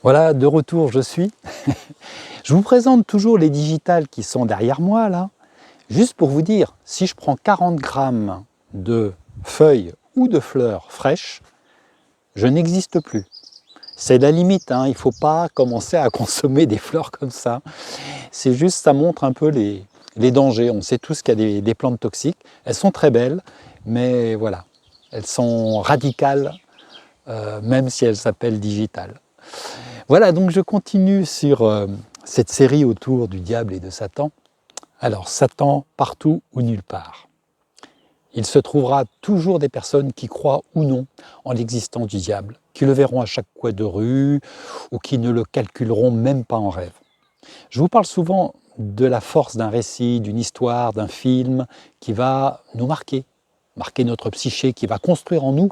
Voilà, de retour je suis. Je vous présente toujours les digitales qui sont derrière moi là, juste pour vous dire, si je prends 40 grammes de feuilles ou de fleurs fraîches, je n'existe plus. C'est la limite, hein, il ne faut pas commencer à consommer des fleurs comme ça. C'est juste, ça montre un peu les dangers. On sait tous qu'il y a des plantes toxiques. Elles sont très belles, mais voilà, elles sont radicales, même si elles s'appellent digitales. Voilà, donc je continue sur cette série autour du diable et de Satan. Alors, Satan partout ou nulle part. Il se trouvera toujours des personnes qui croient ou non en l'existence du diable, qui le verront à chaque coin de rue ou qui ne le calculeront même pas en rêve. Je vous parle souvent de la force d'un récit, d'une histoire, d'un film qui va nous marquer notre psyché, qui va construire en nous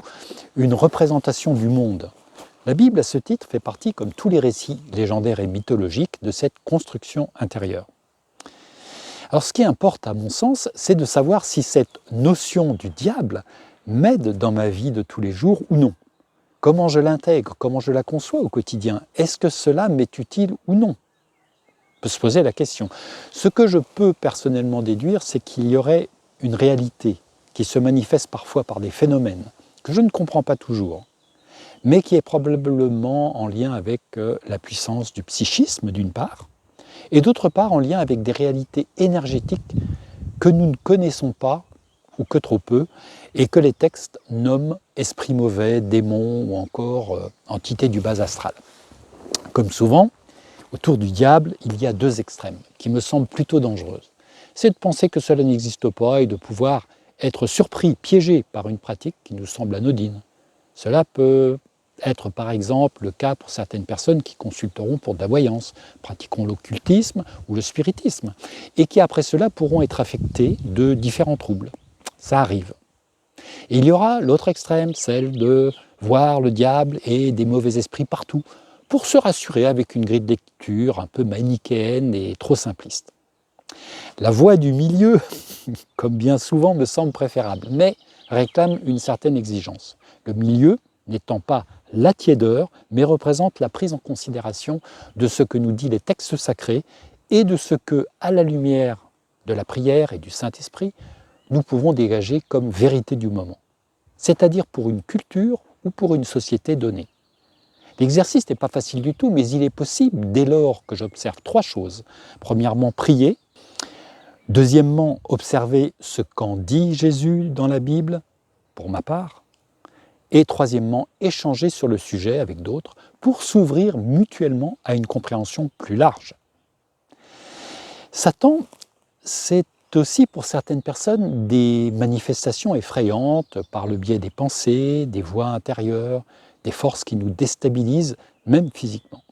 une représentation du monde. La Bible, à ce titre, fait partie, comme tous les récits légendaires et mythologiques, de cette construction intérieure. Alors ce qui importe, à mon sens, c'est de savoir si cette notion du diable m'aide dans ma vie de tous les jours ou non. Comment je l'intègre, comment je la conçois au quotidien. Est-ce que cela m'est utile ou non ? On peut se poser la question. Ce que je peux personnellement déduire, c'est qu'il y aurait une réalité qui se manifeste parfois par des phénomènes que je ne comprends pas toujours, mais qui est probablement en lien avec la puissance du psychisme d'une part, et d'autre part en lien avec des réalités énergétiques que nous ne connaissons pas, ou que trop peu, et que les textes nomment esprits mauvais, démons ou encore entités du bas astral. Comme souvent, autour du diable, il y a deux extrêmes qui me semblent plutôt dangereuses. C'est de penser que cela n'existe pas et de pouvoir être surpris, piégé par une pratique qui nous semble anodine. Cela peut être par exemple le cas pour certaines personnes qui consulteront pour de la voyance, pratiqueront l'occultisme ou le spiritisme, et qui après cela pourront être affectés de différents troubles. Ça arrive. Et il y aura l'autre extrême, celle de voir le diable et des mauvais esprits partout, pour se rassurer avec une grille de lecture un peu manichéenne et trop simpliste. La voie du milieu, comme bien souvent, me semble préférable, mais réclame une certaine exigence. Le milieu n'étant pas la tiédeur, mais représente la prise en considération de ce que nous disent les textes sacrés et de ce que, à la lumière de la prière et du Saint-Esprit, nous pouvons dégager comme vérité du moment, c'est-à-dire pour une culture ou pour une société donnée. L'exercice n'est pas facile du tout, mais il est possible dès lors que j'observe trois choses. Premièrement, prier. Deuxièmement, observer ce qu'en dit Jésus dans la Bible, pour ma part. Et troisièmement, échanger sur le sujet avec d'autres pour s'ouvrir mutuellement à une compréhension plus large. Satan, c'est aussi pour certaines personnes des manifestations effrayantes par le biais des pensées, des voix intérieures, des forces qui nous déstabilisent, même physiquement.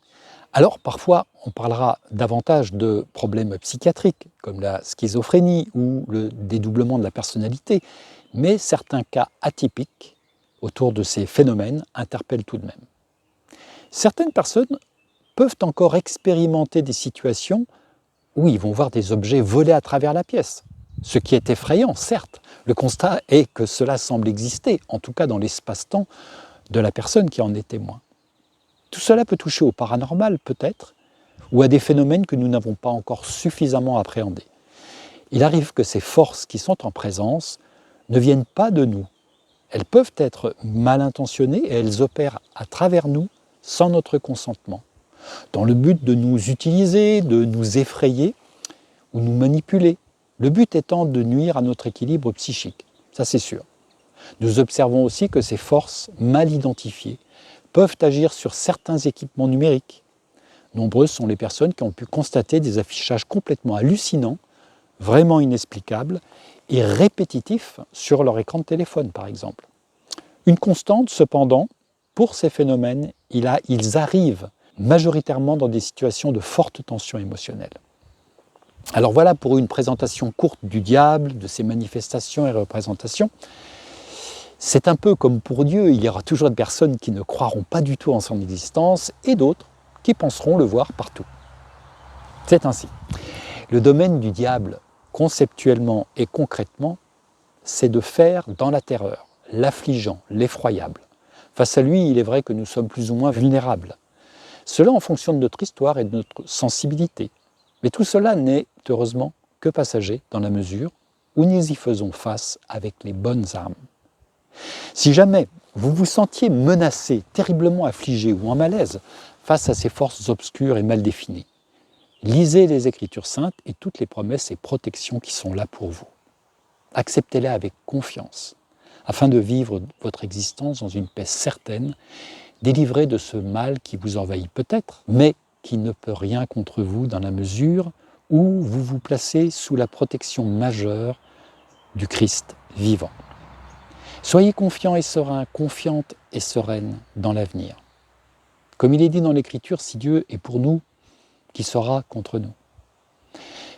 Alors parfois, on parlera davantage de problèmes psychiatriques, comme la schizophrénie ou le dédoublement de la personnalité, mais certains cas atypiques autour de ces phénomènes interpellent tout de même. Certaines personnes peuvent encore expérimenter des situations où ils vont voir des objets voler à travers la pièce. Ce qui est effrayant, certes. Le constat est que cela semble exister, en tout cas dans l'espace-temps de la personne qui en est témoin. Tout cela peut toucher au paranormal, peut-être, ou à des phénomènes que nous n'avons pas encore suffisamment appréhendés. Il arrive que ces forces qui sont en présence ne viennent pas de nous. Elles peuvent être mal intentionnées et elles opèrent à travers nous sans notre consentement, dans le but de nous utiliser, de nous effrayer ou nous manipuler. Le but étant de nuire à notre équilibre psychique, ça c'est sûr. Nous observons aussi que ces forces mal identifiées peuvent agir sur certains équipements numériques. Nombreuses sont les personnes qui ont pu constater des affichages complètement hallucinants, vraiment inexplicables et répétitifs sur leur écran de téléphone par exemple. Une constante cependant, pour ces phénomènes, ils arrivent majoritairement dans des situations de forte tension émotionnelle. Alors voilà pour une présentation courte du diable, de ses manifestations et représentations. C'est un peu comme pour Dieu, il y aura toujours des personnes qui ne croiront pas du tout en son existence et d'autres qui penseront le voir partout. C'est ainsi. Le domaine du diable, conceptuellement et concrètement, c'est de faire dans la terreur, l'affligeant, l'effroyable. Face à lui, il est vrai que nous sommes plus ou moins vulnérables. Cela en fonction de notre histoire et de notre sensibilité. Mais tout cela n'est, heureusement, que passager dans la mesure où nous y faisons face avec les bonnes armes. Si jamais vous vous sentiez menacé, terriblement affligé ou en malaise face à ces forces obscures et mal définies, lisez les Écritures saintes et toutes les promesses et protections qui sont là pour vous. Acceptez-les avec confiance, afin de vivre votre existence dans une paix certaine, délivrée de ce mal qui vous envahit peut-être, mais qui ne peut rien contre vous dans la mesure où vous vous placez sous la protection majeure du Christ vivant. Soyez confiants et sereins, confiantes et sereines dans l'avenir. Comme il est dit dans l'Écriture, si Dieu est pour nous, qui sera contre nous?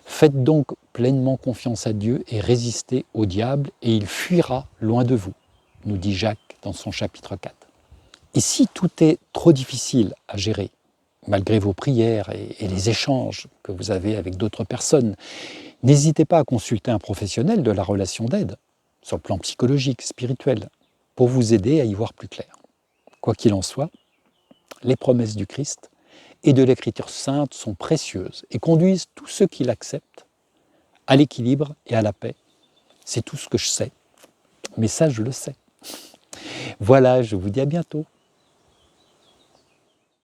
Faites donc pleinement confiance à Dieu et résistez au diable et il fuira loin de vous, nous dit Jacques dans son chapitre 4. Et si tout est trop difficile à gérer, malgré vos prières et les échanges que vous avez avec d'autres personnes, n'hésitez pas à consulter un professionnel de la relation d'aide, sur le plan psychologique, spirituel, pour vous aider à y voir plus clair. Quoi qu'il en soit, les promesses du Christ et de l'Écriture sainte sont précieuses et conduisent tous ceux qui l'acceptent à l'équilibre et à la paix. C'est tout ce que je sais, mais ça je le sais. Voilà, je vous dis à bientôt.